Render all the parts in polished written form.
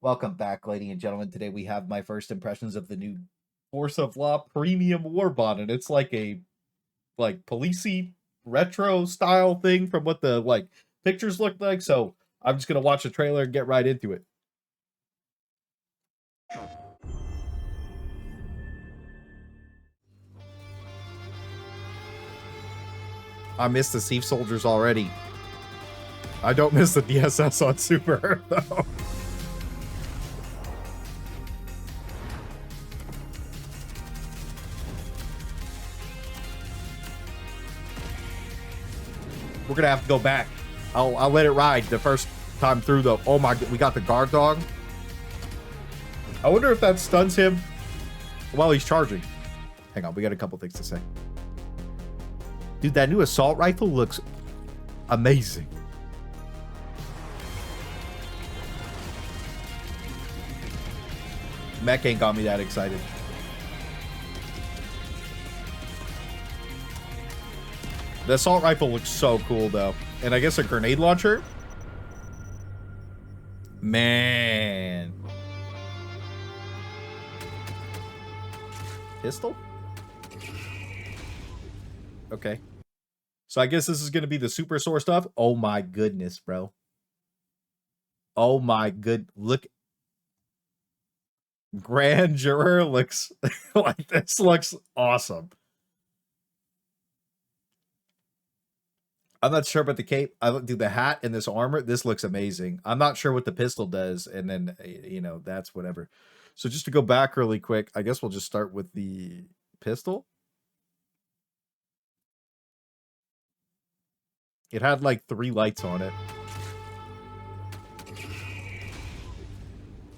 Welcome back, ladies and gentlemen. Today we have my first impressions of the new Force of Law Premium Warbond, and it's like a policey retro style thing from what the pictures look like. So I'm just gonna watch the trailer and get right into it. I miss the Thief Soldiers already. I don't miss the DSS on Super though. We're gonna have to go back. I'll let it ride the first time through though. Oh my, we got the guard dog. I wonder if that stuns him while he's charging. Hang on, we got a couple things to say. Dude, that new assault rifle looks amazing. Mech ain't got me that excited. The assault rifle looks so cool though. And I guess a grenade launcher? Man. Pistol? Okay. So I guess this is going to be the super sore stuff. Oh my goodness, bro. Oh my good. Look. Grandeur looks like this looks awesome. I'm not sure about the cape. I do the hat and this armor. This looks amazing. I'm not sure what the pistol does. And then, you know, that's whatever. So just to go back really quick, I guess we'll just start with the pistol. It had like 3 lights on it.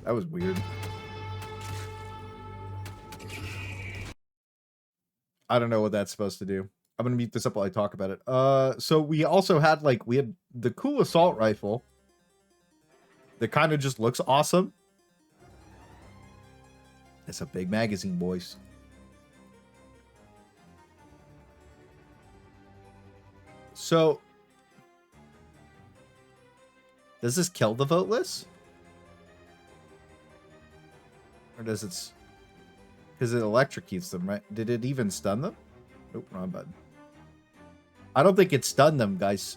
That was weird. I don't know what that's supposed to do. I'm gonna mute this up while I talk about it. So we also had we had the cool assault rifle that kind of just looks awesome. It's a big magazine, boys. So does this kill the voteless? Or does it... Because it electrocutes them, right? Did it even stun them? Nope, wrong button. I don't think it stunned them, guys.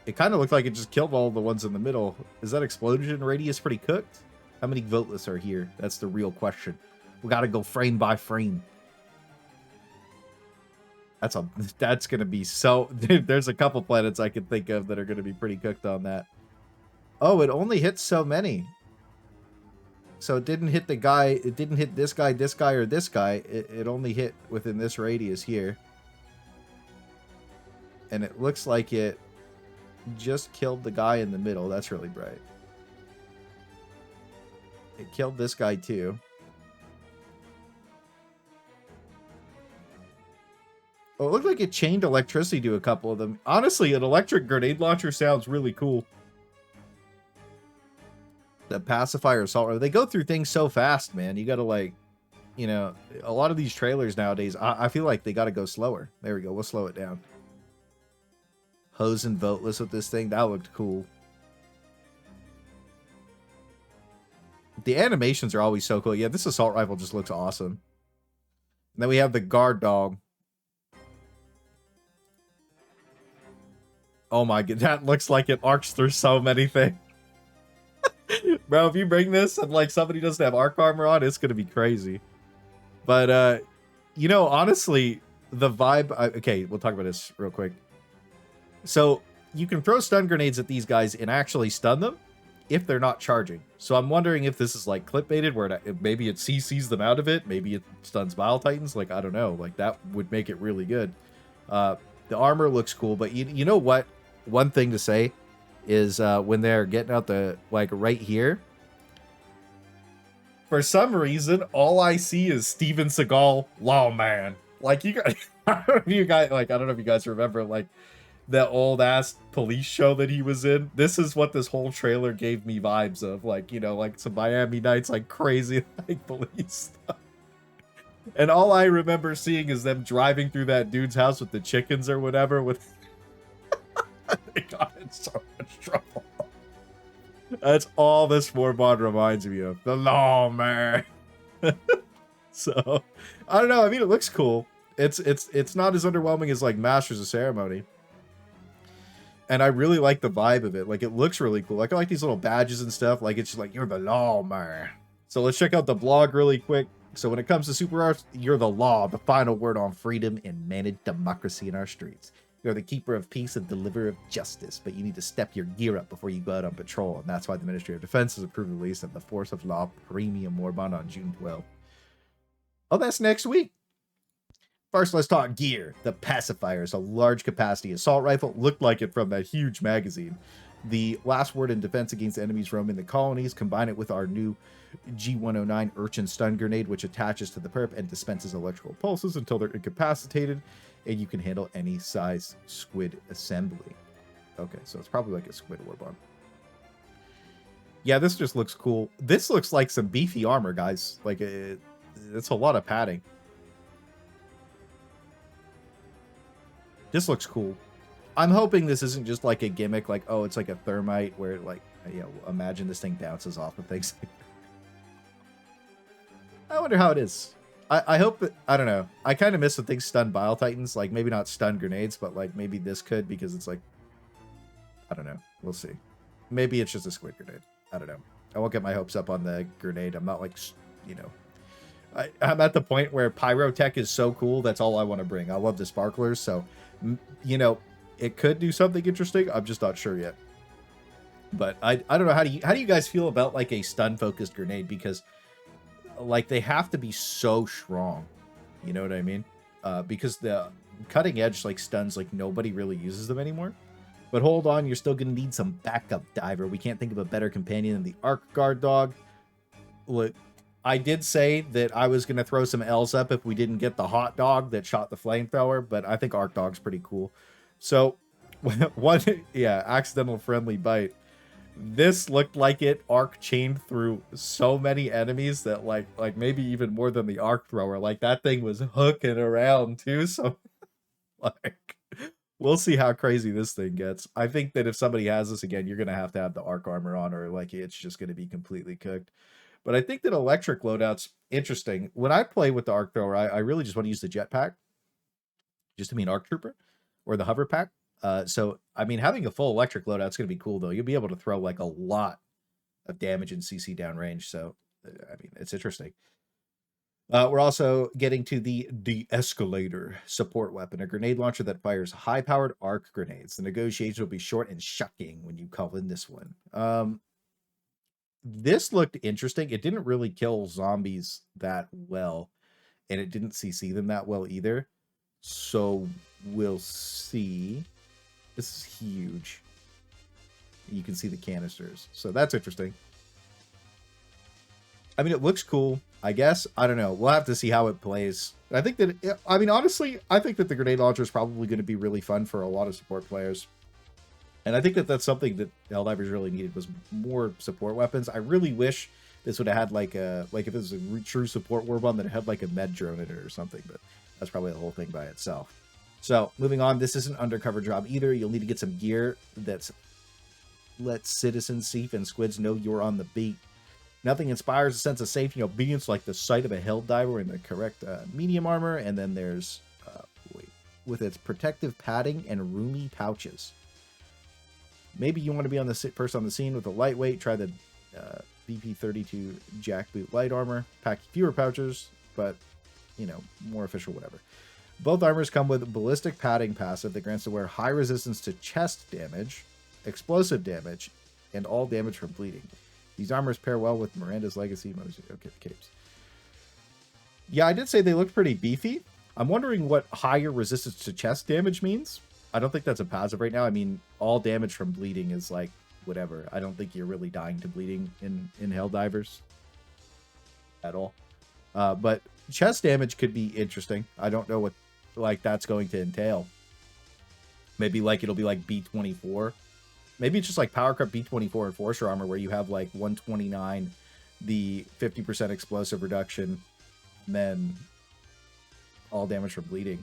It kind of looked like it just killed all the ones in the middle. Is that explosion radius pretty cooked? How many voteless are here? That's the real question. We got to go frame by frame. That's going to be so... There's a couple planets I can think of that are going to be pretty cooked on that. Oh, it only hits so many. So it didn't hit the guy. It didn't hit this guy, or this guy. It only hit within this radius here. And it looks like it just killed the guy in the middle. That's really bright. It killed this guy too. Oh, it looked like it chained electricity to a couple of them. Honestly, an electric grenade launcher sounds really cool. The pacifier assault, they go through things so fast, man. You gotta you know, a lot of these trailers nowadays, I feel like they gotta go slower. There we go, we'll slow it down. Hose and voteless with this thing, that looked cool. The animations are always so cool. Yeah, this assault rifle just looks awesome. And then we have the guard dog. Oh my god, that looks like it arcs through so many things. Bro, if you bring this and somebody doesn't have arc armor on, it's gonna be crazy. But you know, honestly, the vibe... okay, we'll talk about this real quick. So you can throw stun grenades at these guys and actually stun them if they're not charging. So I'm wondering if this is clip baited, where maybe it CCs them out of it, maybe it stuns Vile Titans. I don't know. That would make it really good. The armor looks cool, but you know what? One thing to say is when they're getting out the right here, for some reason all I see is Steven Seagal lawman. You guys, I don't know if you guys remember that old ass police show that he was in. This is what this whole trailer gave me vibes of, you know, some Miami Nights, crazy police stuff. And all I remember seeing is them driving through that dude's house with the chickens or whatever with they got it so much trouble. That's all this Warbond reminds me of. The lawman. So, I don't know. I mean, it looks cool. It's not as underwhelming as like Masters of Ceremony. And I really like the vibe of it. Like, it looks really cool. Like, I like these little badges and stuff. Like, it's just like, you're the lawman. So let's check out the blog really quick. So when it comes to super arts, you're the law, the final word on freedom and managed democracy in our streets. You're the keeper of peace and deliverer of justice, but you need to step your gear up before you go out on patrol. And that's why the Ministry of Defense has approved the release of the Force of Law Premium Warbond on June 12th. Oh, that's next week. First, let's talk gear. The Pacifier is a large capacity assault rifle. Looked like it from that huge magazine. The last word in defense against enemies roaming the colonies. Combine it with our new G109 Urchin Stun Grenade, which attaches to the perp and dispenses electrical pulses until they're incapacitated, and you can handle any size squid assembly. Okay, so it's probably like a squid warbond. Yeah, this just looks cool. This looks like some beefy armor, guys. Like, it's a lot of padding. This looks cool. I'm hoping this isn't just like a gimmick, like, oh, it's like a thermite where, like, you know, imagine this thing bounces off of things. I wonder how it is. I hope that, I don't know. I kind of miss the things stun Bile Titans. Like, maybe not stun grenades, but, like, maybe this could, because it's like, I don't know. We'll see. Maybe it's just a squid grenade. I don't know. I won't get my hopes up on the grenade. I'm not, like, you know. I'm at the point where pyrotech is so cool. That's all I want to bring. I love the sparklers. So, you know, it could do something interesting. I'm just not sure yet. But I don't know. How do you guys feel about like a stun focused grenade? Because like they have to be so strong. You know what I mean? Because the cutting edge like stuns, like nobody really uses them anymore. But hold on, you're still going to need some backup diver. We can't think of a better companion than the Arc Guard Dog. Look, I did say that I was going to throw some L's up if we didn't get the hot dog that shot the flamethrower, but I think Arc Dog's pretty cool. So, accidental friendly bite. This looked like it arc chained through so many enemies that like maybe even more than the arc thrower. Like that thing was hooking around too. So like we'll see how crazy this thing gets. I think that if somebody has this again, you're gonna have to have the arc armor on, or like it's just gonna be completely cooked. But I think that electric loadout's interesting. When I play with the arc thrower, I really just want to use the jetpack, just to mean arc trooper, or the hover pack. So, I mean, having a full electric loadout's going to be cool, though. You'll be able to throw, like, a lot of damage in CC downrange. So, I mean, it's interesting. We're also getting to the De-Escalator support weapon, a grenade launcher that fires high-powered arc grenades. The negotiation will be short and shocking when you call in this one. This looked interesting. It didn't really kill zombies that well, and it didn't CC them that well either. So, we'll see. This is huge. You can see the canisters. So that's interesting. I mean, it looks cool, I guess. I don't know. We'll have to see how it plays. I think that, I mean, honestly, I think that the grenade launcher is probably going to be really fun for a lot of support players. And I think that that's something that Helldivers really needed, was more support weapons. I really wish this would have had like a, like if it was a true support warbond that had like a med drone in it or something, but that's probably the whole thing by itself. So, moving on, this isn't an undercover job either. You'll need to get some gear that's lets citizens, Seaf, and squids know you're on the beat. Nothing inspires a sense of safety and obedience like the sight of a Helldiver in the correct medium armor. And then there's, with its protective padding and roomy pouches. Maybe you want to be on the first on the scene with a lightweight. Try the BP32 Jackboot light armor. Pack fewer pouches, but, you know, more official, whatever. Both armors come with ballistic padding passive that grants the wearer high resistance to chest damage, explosive damage, and all damage from bleeding. These armors pair well with Miranda's Legacy. Okay, capes. Yeah, I did say they looked pretty beefy. I'm wondering what higher resistance to chest damage means. I don't think that's a passive right now. I mean, all damage from bleeding is like, whatever. I don't think you're really dying to bleeding in Helldivers at all. But chest damage could be interesting. I don't know what like that's going to entail. Maybe like it'll be like B24. Maybe it's just like power cut B24 and Forcer armor where you have like 129, the 50% explosive reduction, and then all damage from bleeding.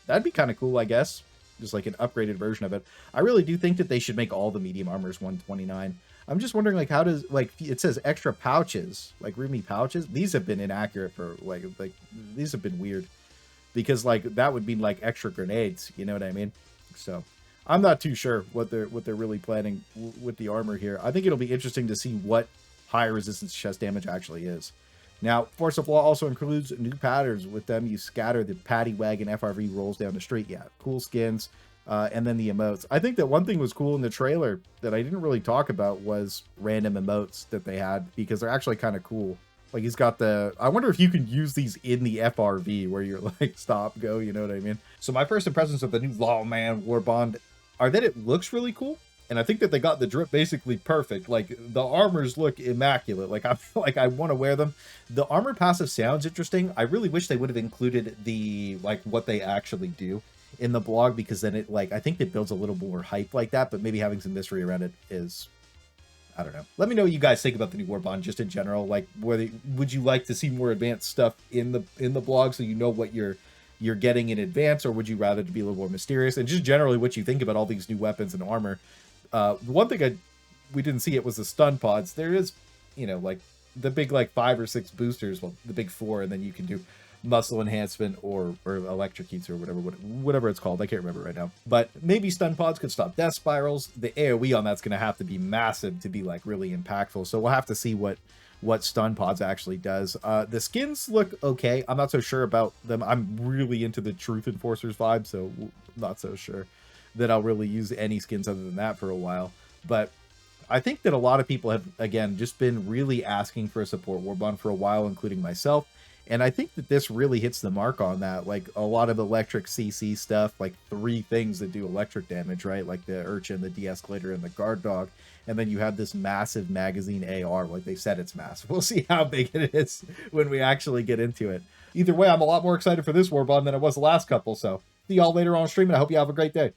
That'd be kind of cool, I guess. just like an upgraded version of it. I really do think that they should make all the medium armors 129. I'm just wondering, like, how does, like, it says extra pouches, like roomy pouches. These have been inaccurate for like these have been weird, because like that would mean like extra grenades, you know what I mean? So I'm not too sure what they're really planning with the armor here. I think it'll be interesting to see what high resistance chest damage actually is. Now, Force of Law also includes new patterns. With them, you scatter the paddy wagon FRV rolls down the street. Yeah, cool skins. And then the emotes. I think that one thing was cool in the trailer that I didn't really talk about was random emotes that they had, because they're actually kind of cool. Like, he's got the... I wonder if you can use these in the FRV where you're like, stop, go, you know what I mean? So my first impressions of the new Lawman Warbond are that it looks really cool. And I think that they got the drip basically perfect. Like, the armors look immaculate. Like, I feel like I want to wear them. The armor passive sounds interesting. I really wish they would have included the, like, what they actually do in the blog, because then it, like, I think it builds a little more hype like that, but maybe having some mystery around it is, I don't know. Let me know what you guys think about the new Warbond just in general. Like, would you like to see more advanced stuff in the blog so you know what you're getting in advance, or would you rather to be a little more mysterious? And just generally what you think about all these new weapons and armor. The one thing we didn't see it was the stun pods. There is, you know, like the big like 5 or 6 boosters, well, the big 4, and then you can do muscle enhancement or electrocutes or whatever it's called. I can't remember right now. But maybe stun pods could stop death spirals. The AoE on that's going to have to be massive to be like really impactful. So we'll have to see what stun pods actually does. The skins look okay. I'm not so sure about them. I'm really into the Truth Enforcers vibe, so not so sure that I'll really use any skins other than that for a while. But I think that a lot of people have, again, just been really asking for a support Warbond for a while, including myself. And I think that this really hits the mark on that. Like, a lot of electric CC stuff, like 3 things that do electric damage, right? Like the Urchin, the De-Escalator, and the Guard Dog. And then you have this massive magazine AR. Like they said, it's massive. We'll see how big it is when we actually get into it. Either way, I'm a lot more excited for this Warbond than I was the last couple. So see y'all later on stream, and I hope you have a great day.